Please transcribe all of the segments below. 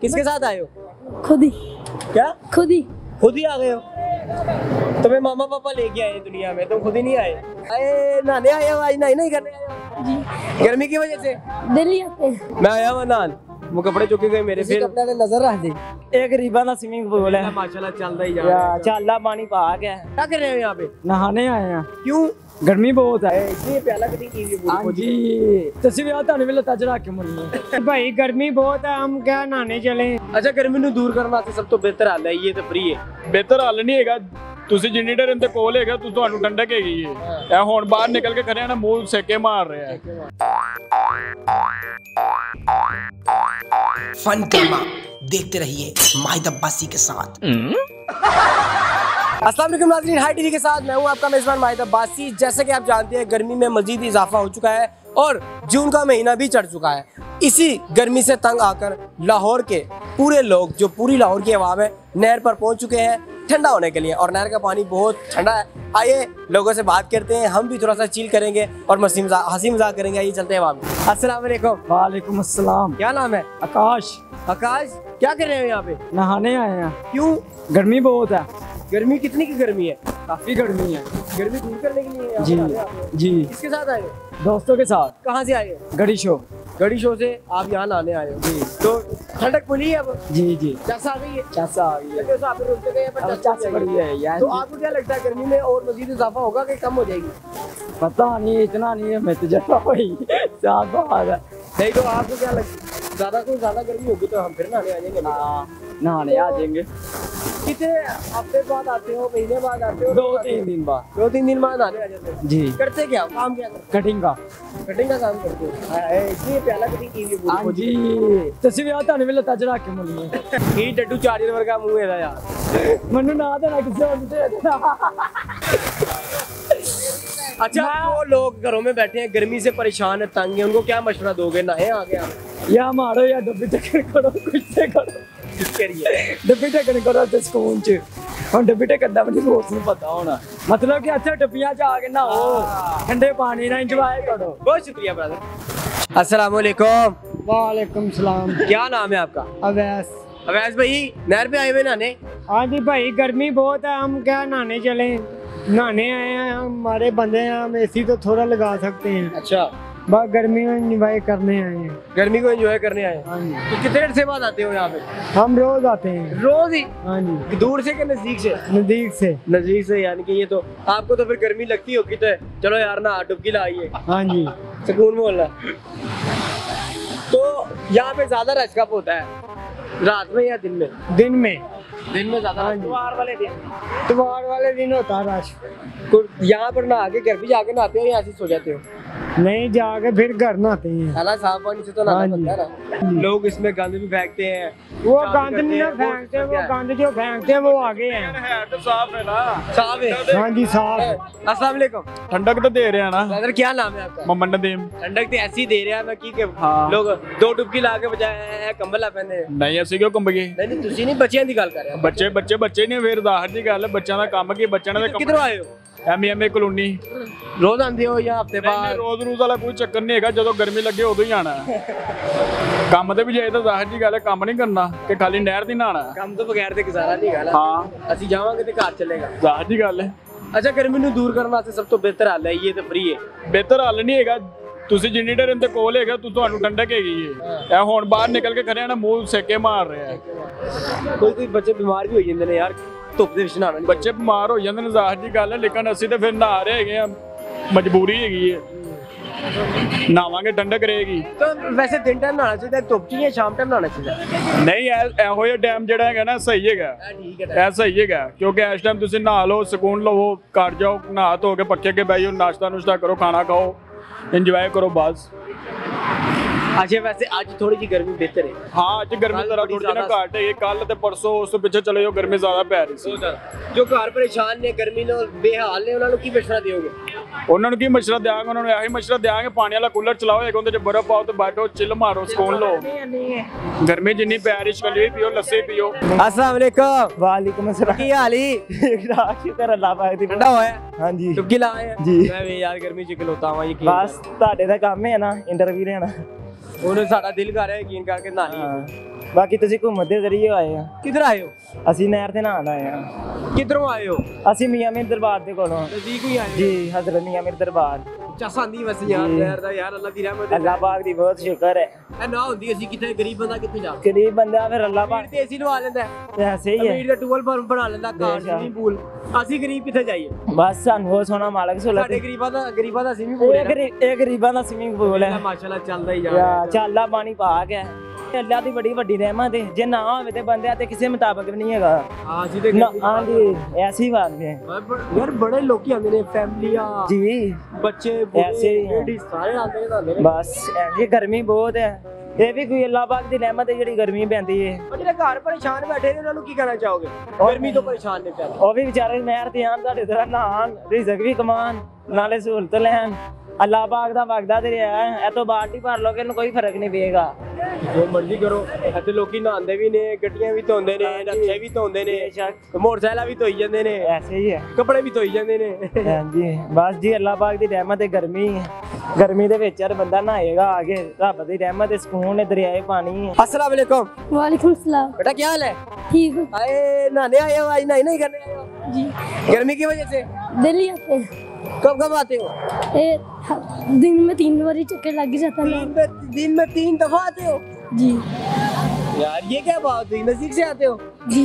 किसके साथ आए हो? खुद ही। क्या? खुद ही आ गए हो? तुम्हें मामा पापा लेके आए दुनिया में, तुम खुद ही नहीं आए? अरे नहाने आए हो आज? नहीं करने आए हो जी, गर्मी की वजह से? दिल्ली आते हैं। मैं आया हूं नहान, वो कपड़े चुके गए मेरे, फिर कपड़े नजर रख दे। एक गरीबा ना स्विमिंग पूल है, माशाल्लाह चलता ही जा रहा है। चाला पानी पा के क्या कर रहे हो यहाँ पे? नहाने आए हैं। क्यों? गर्मी बहुत है। इसलिए प्याला कटी की हुई है पूरी। जी तस्वीर आता नहीं मिलता चढ़ा के मुन्ने भाई गर्मी बहुत है, हम क्या नहाने चले। अच्छा गर्मी ਨੂੰ दूर करने वास्ते सब तो बेहतर हल है ये तो फ्री है। ਬਿਹਤਰ ਹੱਲ ਨਹੀਂ ਹੈਗਾ, ਤੁਸੀਂ ਜਿੰਨੀ ਦੇਰ ਇਹਦੇ ਕੋਲ ਹੈਗਾ ਤੁਹਾਨੂੰ ਠੰਡਕ ਹੈਗੀ ਹੈ। ਇਹ ਹੁਣ ਬਾਹਰ ਨਿਕਲ ਕੇ ਖੜਿਆ ਨਾ ਮੂੰਹ ਸੇਕੇ ਮਾਰ ਰਿਹਾ ਹੈ। फन ड्रामा देखते रहिए माहिद अब्बासी के साथ। अस्सलाम वालेकुम नाज़रीन, हाई टीवी के साथ मैं हूं आपका मेज़बान माहिद अब्बासी। जैसे कि आप जानते हैं गर्मी में मजीद इजाफा हो चुका है और जून का महीना भी चढ़ चुका है। इसी गर्मी से तंग आकर लाहौर के पूरे लोग, जो पूरी लाहौर की आवाम है, नहर पर पहुंच चुके हैं ठंडा होने के लिए और नहर का पानी बहुत ठंडा है। आइए लोगों से बात करते हैं, हम भी थोड़ा सा चिल करेंगे और हंसी मजाक करेंगे। आइए चलते हैं वहाँ। अस्सलाम वालेकुम। वालेकुम अस्सलाम। क्या नाम है? आकाश। आकाश, क्या कर रहे हो यहाँ पे? नहाने आए हैं। क्यों? गर्मी बहुत है। गर्मी कितनी की गर्मी है? काफी गर्मी है। गर्मी दूर करने के लिए जी जी। किसके साथ आए हो? दोस्तों के साथ। कहाँ से आए हो? गड़ी शो। गड़ी शो से आप यहाँ नहाने आए हो? जी। तो ठंडक खुली है अब? जी जी। चस आ गई है? चस आ गई है। चस बढ़ी है यार। तो आपको क्या लगता है गर्मी में और मजीद इजाफा होगा कि कम हो जाएगी? पता नहीं, इतना नहीं है, मैं तो जता वही साथ बात है। नहीं तो आपको क्या लगता है ज्यादा गर्मी होगी तो हम फिर नहाने आ जाएंगे? नहाने आ जाएंगे। कितने हफ्ते बाद आते हो, महीने बाद आते हो? 2-3 दिन बाद। 2-3 दिन बाद नहाने आ जाते हो? जी। करते क्या, काम क्या करते? कटिंग का। कटिंग का काम करते हो? इसलिए प्याला कटिंग की हुई है पूरी। जी तस्वीर आता नहीं मिलता चढ़ा के मुन्ने ही डड्डू चार्जर वर्गा मुंह है यार। मनु ना देना किसी और को दे देना। अच्छा जो लोग घरों में बैठे हैं, गर्मी से परेशान है, तंग है, उनको क्या मशवरा दोगे? नहाए आगे आप या मारो या डब्बी टक्कर करो, कुछ से करो। डब्बी टक्कर करो तो सुकून च। हम डब्बी टक्कर दा भी बहुत नहीं पता होना, मतलब कि अच्छा डब्बियां च आके नहाओ, ठंडे पानी ना एंजॉय करो। बहुत शुक्रिया ब्रदर। अस्सलाम वालेकुम। वालेकुम सलाम। क्या नाम है आपका? अवैस। अवैस भाई नहर पे आए हुए नहाने? हाँ जी भाई गर्मी बहुत है, हम क्या नहाने चले। नहाने आए हैं, हमारे बंदे हैं, हम एसी तो थोड़ा लगा सकते हैं। अच्छा, बस गर्मी में एंजॉय करने आए हैं। गर्मी को एंजॉय करने आए? हाँ जी। तो कितने देर से बाद आते हो यहाँ पे? हम रोज आते हैं। रोज ही? हाँ जी। दूर से कि नजदीक से? नजदीक से। नजदीक से, यानी कि ये तो आपको तो फिर गर्मी लगती होगी, तो चलो यार ना डुबकी लाइए, हाँ जी। सुकून मोहल्ला। तो यहाँ पे ज्यादा रश कब होता है, रात में या दिन में? दिन में। दिन में ज्यादा। त्योहार वाले दिन होता है रश। यहाँ पर नहा के घर भी जाके नहाते हो या ऐसे सो जाते हो? नहीं, जाके फिर घर नहाते हैं। साला साफ पानी से तो नहाना पड़ता है ना। लोग इसमें गंद भी फेंकते हैं। वो गंद नहीं ना फेंकते, वो गंद जो फेंकते हैं वो आगे हैं। है तो साफ है ना। साफ है? हाँ जी साफ है। अस्सलाम वालेकुम। ठंडक तो दे रहे हैं ना। ब्रदर क्या नाम है आपका? मोहम्मद नदीम। ठंडक तो ऐसी दे रहा है ना कि हाँ। लोग 2 डुबकी ला के बजाय कंबल ला पहने। नहीं ऐसी क्यों कंबगी? नहीं ਤੁਸੀਂ नहीं बच्चियां दी गल कर रहे हो। ਬੱਚੇ ਨਹੀਂ ਫੇਰ ਜ਼ਾਹਰ ਦੀ ਗੱਲ ਹੈ, ਬੱਚਿਆਂ ਦਾ ਕੰਮ ਕੀ, ਬੱਚਿਆਂ ਦੇ किधरों आए हो? MA colony. रोज आंदे हो या हफ्ते बाद? ਰੋਜ਼ ਵਾਲਾ ਕੋਈ ਚੱਕਰ ਨਹੀਂ ਹੈਗਾ, ਜਦੋਂ ਗਰਮੀ ਲੱਗੇ ਉਦੋਂ ਹੀ ਆਣਾ ਹੈ। ਕੰਮ ਤੇ ਵੀ ਜਾਏ ਤਾਂ ਜ਼ਾਹਰ ਦੀ ਗੱਲ ਹੈ, ਕੰਮ ਨਹੀਂ ਕਰਨਾ ਕਿ ਖਾਲੀ ਨਹਿਰ ਦੀ ਨਹਾਣਾ ਹੈ। ਕੰਮ ਤੋਂ ਬਗੈਰ ਤੇ ਗੁਜ਼ਾਰਾ ਨਹੀਂ ਹੈਗਾ। ਹਾਂ ਅਸੀਂ ਜਾਵਾਂਗੇ ਤੇ ਘਰ ਚੱਲੇਗਾ। ਜ਼ਾਹਰ ਦੀ ਗੱਲ ਹੈ। ਅੱਛਾ गर्मी ਨੂੰ दूर करने वास्ते सब तो बेहतर हल है ये तो फ्री है। ਬਿਹਤਰ ਹੱਲ ਨਹੀਂ ਹੈਗਾ, ਤੁਸੀਂ ਜਿੰਨੀ ਦੇਰ ਇਹਦੇ ਕੋਲ ਹੈਗਾ ਤੁਹਾਨੂੰ ਠੰਡਕ ਹੈਗੀ ਹੈ। ਇਹ ਹੁਣ ਬਾਹਰ ਨਿਕਲ ਕੇ ਖੜਿਆ ਨਾ ਮੂੰਹ ਸੇਕੇ ਮਾਰ ਰਿਹਾ ਹੈ। ਕੋਈ ਬੱਚੇ ਬਿਮਾਰ ਵੀ ਹੋ ਜਾਂਦੇ ਨੇ ਯਾਰ ਧੁੱਪ ਦੇ ਵਿੱਚ ਨਹਾਉਣਾ ਨਹੀਂ। ਬੱਚੇ ਬਿਮਾਰ ਹੋ ਜਾਂਦੇ ਨੇ ਜ਼ਾਹਰ ਦੀ ਗੱਲ ਹੈ, ਲੇਕਿਨ ਅਸੀਂ ਤਾਂ ਫਿਰ ਨਹਾ ਰਹੇ ਹੈਗੇ ਆ, ਮਜਬੂਰੀ ਹੈਗੀ ਹੈ। ਨਹਾਵਾਂਗੇ ਠੰਡਕ ਰਹੇਗੀ। तो वैसे दिन टाइम नहाना चाहिए, धुप च या शाम टाइम नहाना चाहिए? ਨਹੀਂ ਇਹੋ ਜਿਹਾ ਟਾਈਮ ਜਿਹੜਾ ਹੈਗਾ ਨਾ ਸਹੀ ਹੈਗਾ, ठीक है। ਇਹ ਸਹੀ ਹੈਗਾ, ਕਿਉਂਕਿ ਇਸ ਟਾਈਮ ਤੁਸੀਂ ਨਹਾ ਲਓ, ਸਕੂਨ ਲਵੋ, ਘਰ ਜਾਓ, ਨਹਾ ਧੋ ਕੇ ਪੱਖੇ ਅੱਗੇ ਬਹਿ ਜਾਓ, ਨਾਸ਼ਤਾ ਨੁਸ਼ਤਾ ਕਰੋ, ਖਾਣਾ ਖਾਓ, ਇੰਜੋਏ ਕਰੋ ਬਸ। अच्छा वैसे आज थोड़ी सी गर्मी बेहतर है। हाँ ਅੱਜ ਗਰਮੀ ਜ਼ਰਾ ਥੋੜੀ ਜਿਹੀ ਨਾ ਘੱਟ ਹੈ, ਕੱਲ ਤੇ ਪਰਸੋਂ ਉਸ ਤੋਂ ਪਿੱਛੇ ਚਲੇ ਜਾਓ ਗਰਮੀ ਜ਼ਿਆਦਾ ਪੈ ਰਹੀ ਸੀ। जो घर परेशान ने गर्मी ਨਾਲ बेहाल ने उन्होंने की मशवरा दोगे? ਉਹਨਾਂ ਨੂੰ ਕੀ ਮਸ਼ਵਰਾ ਦਿਆਂਗੇ? ਉਹਨਾਂ ਨੂੰ ਇਹੀ ਮਸ਼ਵਰਾ ਦਿਆਂਗੇ ਪਾਣੀ ਵਾਲਾ ਕੂਲਰ ਚਲਾਓ, ਇੱਕ ਉਹਦੇ 'ਚ ਬਰਫ਼ ਪਾਓ ਤੇ ਬੈਠੋ, ਚਿੱਲ ਮਾਰੋ, ਸਕੂਨ ਲਓ। ਗਰਮੀ ਜਿੰਨੀ ਪੈ ਰਹੀ ਸ਼ਕਲੀ ਪੀਓ, ਲੱਸੀ ਪੀਓ। अस्सलाम वालेकुम। वालेकुम अस्सलाम। की हाल ही? शुक्र अल्लाह पाक दी। ठंडा हुआ है? हाँ जी। डुबकी लाए हैं? जी। मैं भी यार गर्मी च खलोता हुआ यकीन। बस ਤੁਹਾਡੇ ਦਾ ਕੰਮ ਹੈ ਨਾ ਇੰਟਰਵਿਊ ਲੈਣਾ। ਉਹਨੇ ਸਾਡਾ ਦਿਲ ਕਰ ਰਿਹਾ ਯਕੀਨ ਕਰਕੇ ਨਹਾਣੀ। ਬਾਕੀ ਤੁਸੀਂ ਘੁੰਮਣ ਦੇ ਜ਼ਰੀਏ ਆਏ ਆ। किधर आए हो? ਅਸੀਂ ਨਹਿਰ ਤੇ ਨਹਾਉਣ ਆਏ ਆ। किधरों आए हो? ਅਸੀਂ ਮੀਆਂ ਮੀਰ ਦਰਬਾਰ ਦੇ ਕੋਲੋਂ। नजदीक ही आए हो? ਜੀ ਹਜ਼ਰਤ ਮੀਆਂ ਮੀਰ ਦਰਬਾਰ। ਚਾਸਾਂਦੀ ਵੈਸੇ ਯਾਰ ਯਾਰ ਦਾ ਯਾਰ ਅੱਲਾ ਦੀ ਰਹਿਮਤ ਹੈ। ਅੱਲਾਹ ਪਾਕ ਦੀ ਬਹੁਤ ਸ਼ੁਕਰ ਹੈ। ਇਹ ਨਾ ਹੁੰਦੀ ਅਸੀਂ ਕਿਤੇ ਗਰੀਬ ਬੰਦਾ ਕਿੱਥੇ ਜਾ ਗਰੀਬ ਬੰਦਾ ਫਿਰ ਅੱਲਾਹ ਪਾਕ ਤੇ ਏਸੀ ਲਵਾ ਲੈਂਦਾ ਹੈ। ਐਸੇ ਹੀ ਹੈ। ਅਮੀਰ ਦਾ ਟੂਲ ਬਣਾ ਲੈਂਦਾ ਕਾਰ ਸਵਿਮਿੰਗ ਪੂਲ। ਅਸੀਂ ਗਰੀਬ ਕਿੱਥੇ ਜਾਈਏ? ਬਸ ਸਾਨੂੰ ਬਹੁਤ ਸੋਹਣਾ ਮਾਲਕ ਸਹੂਲਤ ਸਾਡੇ ਗਰੀਬਾਂ ਦਾ ਸਵਿਮਿੰਗ ਪੂਲ ਹੈ ਨਾ। ਇਹ ਗਰੀਬਾਂ ਦਾ ਸਵਿਮਿੰਗ ਪੂਲ ਹੈ। ਮਾਸ਼ਾਅੱਲਾ ਚੱਲਦਾ ਹੀ ਜਾ ਯਾ ਚੱਲਦਾ ਪਾਣੀ ਪਾਕ ਹੈ। ਅੱਲਾਹ ਦੀ ਬੜੀ ਵੱਡੀ ਰਹਿਮਤ ਹੈ। ਜੇ ਨਾ ਹੋਵੇ ਤੇ ਬੰਦਿਆਂ ਤੇ ਕਿਸੇ ਮੁਤਾਬਕ ਵੀ ਨਹੀਂ ਹੈਗਾ। ਹਾਂ ਜੀ ਤੇ ਹਾਂਜੀ ਐਸੀ ਬਾਤ ਹੈ ਯਾਰ ਬੜੇ ਲੋਕੀ ਆਉਂਦੇ ਨੇ ਫੈਮਲੀਆਂ ਜੀ ਬੱਚੇ ऐसे ही हैं। ਲੇਡੀਜ਼ ਸਾਰੇ ਆਉਂਦੇ ਨੇ ਨਹਾਉਂਦੇ ਨੇ। ਬਸ ਇਹ ਗਰਮੀ ਬਹੁਤ ਹੈ। ਇਹ ਵੀ ਕੋਈ ਅੱਲਾਹ ਪਾਕ ਦੀ ਰਹਿਮਤ ਹੈ ਜਿਹੜੀ ਗਰਮੀ ਪੈਂਦੀ ਹੈ। ਉਹ ਜਿਹੜੇ ਘਰ ਪਰੇਸ਼ਾਨ ਬੈਠੇ ਨੇ ਉਹਨਾਂ ਨੂੰ ਕੀ ਕਹਿਣਾ ਚਾਹੋਗੇ? ਗਰਮੀ ਤੋਂ ਪਰੇਸ਼ਾਨ ਨੇ ਪਿਆਰੇ। ਉਹ ਵੀ ਵਿਚਾਰੇ ਨਹਿਰ ਤੇ ਆਣ ਸਾਡੇ ਤਰ੍ਹਾਂ ਨਹਾਣ ਰਿਜ਼ਕ ਵੀ ਕਮਾਣ ਨਾਲੇ ਸਹੂਲਤ ਲੈਣ। ਅੱਲਾਹ ਪਾਕ ਦਾ ਵਗਦਾ ਤੇ ਰਿਹਾ ਹੈ। ਇਹ ਤੋਂ ਬਾਲਟੀ ਭਰ ਲੋਗੇ ਇਹਨੂੰ ਕੋਈ ਫਰਕ ਨਹੀਂ ਪਏਗਾ। ਜੋ ਮਰਜ਼ੀ ਕਰੋ। ਇੱਥੇ ਲੋਕੀ ਨਹਾਉਂਦੇ ਵੀ ਨੇ, ਗੱਡੀਆਂ ਵੀ ਧੋਂਦੇ ਨੇ, ਨਕਸ਼ੇ ਵੀ ਧੋਂਦੇ ਨੇ, ਮੋਟਰਸਾਈਕਲਾਂ ਵੀ ਧੋਈ ਜਾਂਦੇ ਨੇ, ਐਸੇ ਹੀ ਹੈ। ਕੱਪੜੇ ਵੀ ਧੋਈ ਜਾਂਦੇ ਨੇ। ਹਾਂਜੀ ਬਸ ਜੀ ਅੱਲਾਹ ਪਾਕ ਦੀ ਰਹਿਮਤ ਹੈ। ਗਰਮੀ ਦੇ ਵਿੱਚ ਯਾਰ ਬੰਦਾ ਨਹਾਏਗਾ ਆ ਕੇ ਰੱਬ ਦੀ ਰਹਿਮਤ ਹੈ। ਸਕੂਨ ਹੈ दरियाए पानी है। अस्सलाम वालेकुम। वालेकुम सलाम। बेटा क्या हाल है? ठीक हूँ आए नहाने आए हो? आज नहीं करने आए हो? जी। गर्मी की वजह से दिल्ली आते हैं। कब कब आते हो? दिन में 3 बार चक्कर लग जाता है। दिन में 3 दफा आते हो? जी यार ये क्या बात हुई? नजदीक से आते हो? जी।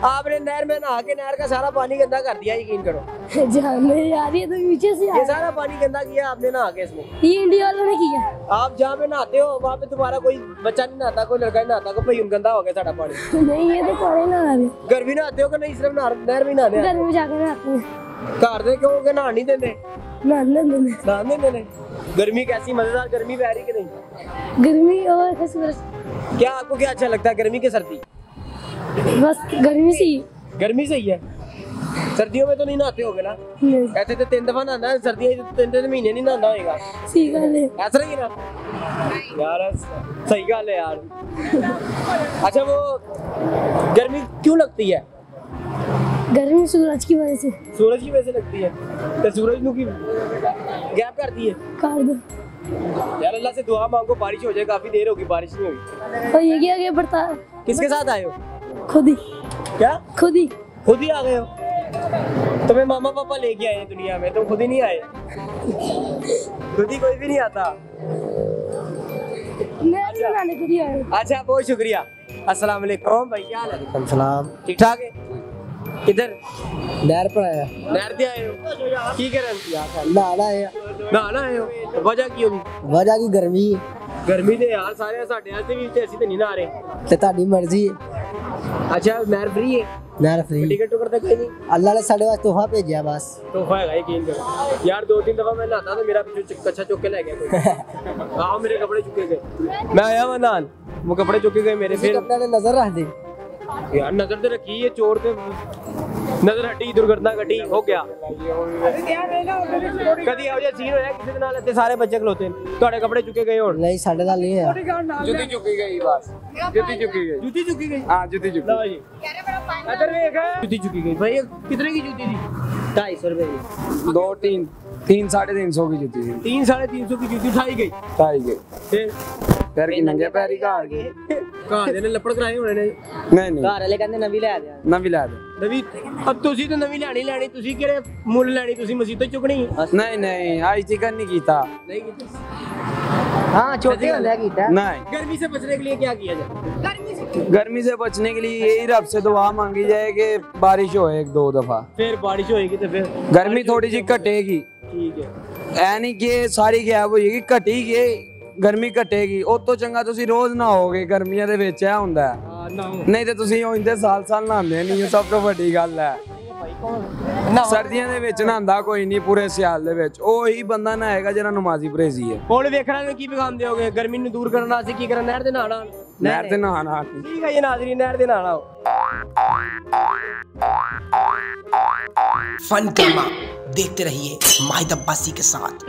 आपने नहर में नहा के नहर का सारा पानी गंदा कर दिया, यकीन करो। जहाँ मेरे आ रही है तो पीछे से ये सारा पानी गंदा किया आपने नहा के इसमें। ये इंडिया वालों ने किया। आप जहाँ पे नहाते हो वहाँ पे तुम्हारा कोई बच्चा नहीं नहाता, कोई लड़का नहीं नहाता, कोई भाई गंदा हो गया सारा पानी। नहीं ये तो पड़े ना रहे। घर भी नहाते हो कि नहीं? सिर्फ नहर में नहाते घर में जाकर आते हैं। घर दे क्यों के नहा नहीं देते? नहाने देने। नहाने देने। गर्मी कैसी मजेदार गर्मी पै रही कि नहीं? गर्मी और सूरज। क्या आपको क्या अच्छा लगता है, गर्मी के सर्दी? बस गर्मी से ही। गर्मी सही है। सर्दियों में तो नहीं नहाते होगे ना? नहीं ऐसे तो 3 दफा नहाना है, सर्दियों में 3 महीने नहीं नहाना होगा। सही गल है। ऐसा ही ना यार, सही गल है यार। अच्छा वो गर्मी क्यों लगती है? गर्मी सूरज की वजह से। सूरज की वजह से लगती है। तो सूरज नु की गैप करती है कर दो। यार। अल्लाह से दुआ मांगो बारिश हो जाए, काफी देर होगी बारिश नहीं हुई। और ये क्या क्या बढ़ता है? किसके साथ आए हो? खुद ही। क्या खुद ही। खुद ही आ गए हो? तुम्हें मामा पापा लेके आए हैं दुनिया में, तुम खुद ही नहीं आए? खुद ही कोई भी नहीं आता। मैं भी नहाने के लिए आया। अच्छा बहुत शुक्रिया। अस्सलाम वालेकुम भाई, क्या हाल है? सलाम। ठीक ठाक है? किधर? नहर पर आया नहर ते आए हो? की करन? नहाना है। नहाना आए हो? वजह की होगी? वजह की गर्मी है गर्मी ते यार सारे साडे वास्ते भी ते ਅਸੀਂ ਤੇ ਨਹੀਂ ਨਹਾ ਰਹੇ। ते ਤੁਹਾਡੀ मर्जी है। अच्छा नहर फ्री है? नहर फ्री। टिकट टुकट तो कोई नहीं? अल्लाह ने साढ़े वास्ते तोहफा भेजा बस। तोहफा है यकीन करो यार। 2-3 दफा मैं नहाता तो मेरा पीछे कच्चा चुक के ले गया कोई। हाँ मेरे कपड़े चुके गए। मैं आया वहाँ नहान, वो कपड़े चुके गए मेरे। फिर अपने ने नजर रख दी यार नजर तो रखी है, चोर ते नजर हटी, दुर्घटना घटी, हो गया। कदी ਇਹੋ ਜਿਹਾ ਸੀਨ ਹੋਇਆ ਕਿਸੇ ਦੇ ਨਾਲ ਇੱਥੇ ਸਾਰੇ ਬੱਚੇ ਖਲੋਤੇ ਨੇ, ਤੁਹਾਡੇ ਕੱਪੜੇ ਚੁੱਕੇ ਗਏ ਹੋਣ? नहीं साढ़े नाल नहीं है। ਜੁੱਤੀ ਚੁੱਕੀ ਗਈ ਬਸ, ਜੁੱਤੀ ਚੁੱਕੀ ਗਈ। जूती चुकी गई? हाँ जूती चुकी। लो जी इधर देख, जूती चुकी गई भाई। कितने की जूती थी? 250 रुपए की। 2-3 3-350 की जूती थी। 300-350 की जूती उठाई गई। ढाई गई पैर की नंगे पैर ही घाल गए। ਘਰ ਦੇ ਨੇ ਲੱਪੜ ਕਰਾਏ ਹੋਣੇ ਨੇ। नहीं नहीं घर वाले कहते नवी ले आ जा। ना भी ला दे। ਨਵੀਂ अब ਤੁਸੀਂ ਤਾਂ ਨਵੀਂ ਲੈਣੀ ਤੁਸੀਂ ਕਿਹੜੇ ਮੁੱਲ ਲੈਣੀ? ਤੁਸੀਂ ਮਸੀਤੋਂ ਚੁੱਕਣੀ? नहीं नहीं आज चिकन नहीं कीता। ਨਹੀਂ ਕੀਤੀ। हां छोटे होंगे कीता। नहीं गर्मी से बचने के लिए क्या किया जाए? गर्मी से बचने के लिए यही रब से दुआ मांगी जाए कि बारिश हो 1-2 दफा। फिर बारिश होएगी तो फिर गर्मी थोड़ी सी घटेगी। ठीक है। ऐ नहीं कि ਸਾਰੀ ਗੈਪ ਹੋਏਗੀ, ਘਟੇਗੀ ਗਰਮੀ ਘਟੇਗੀ। ਉਹ ਤੋਂ ਚੰਗਾ ਤੁਸੀਂ ਰੋਜ਼ ਨਹਾਓਗੇ। ਗਰਮੀਆਂ ਦੇ ਵਿੱਚ ਇਹ ਹੁੰਦਾ ਹੈ। ਨਹੀਂ ਤੇ ਤੁਸੀਂ ਉਹ ਇੰਦੇ ਸਾਲ ਨਹਾਉਂਦੇ ਨਹੀਂ, ਸਭ ਤੋਂ ਵੱਡੀ ਗੱਲ ਹੈ। ਸਰਦੀਆਂ ਦੇ ਵਿੱਚ ਨਹਾਉਂਦਾ ਕੋਈ ਨਹੀਂ, ਪੂਰੇ ਸਿਆਲ ਦੇ ਵਿੱਚ ਉਹੀ ਬੰਦਾ ਨਹਾਏਗਾ ਜਿਹੜਾ ਨਮਾਜ਼ੀ ਪਰਹੇਜ਼ੀ ਹੈ। ਹੁਣ ਵੇਖਣਾ ਨੇ ਕੀ ਪੈਗਾਮ ਦਿਓਗੇ? ਗਰਮੀ ਨੂੰ ਦੂਰ ਕਰਨਾ ਅਸੀਂ ਕੀ ਕਰਨਾ? ਨਹਿਰ ਦੇ ਨਹਾਣਾ। ਨਹਿਰ ਤੇ ਨਹਾਣਾ ਠੀਕ ਹੈ ਜੀ ਨਾਜ਼ਰੀਨ, ਨਹਿਰ ਦੇ ਨਹਾਣਾ। फन ड्रामा देखते रहिए माहिद अब्बासी के साथ।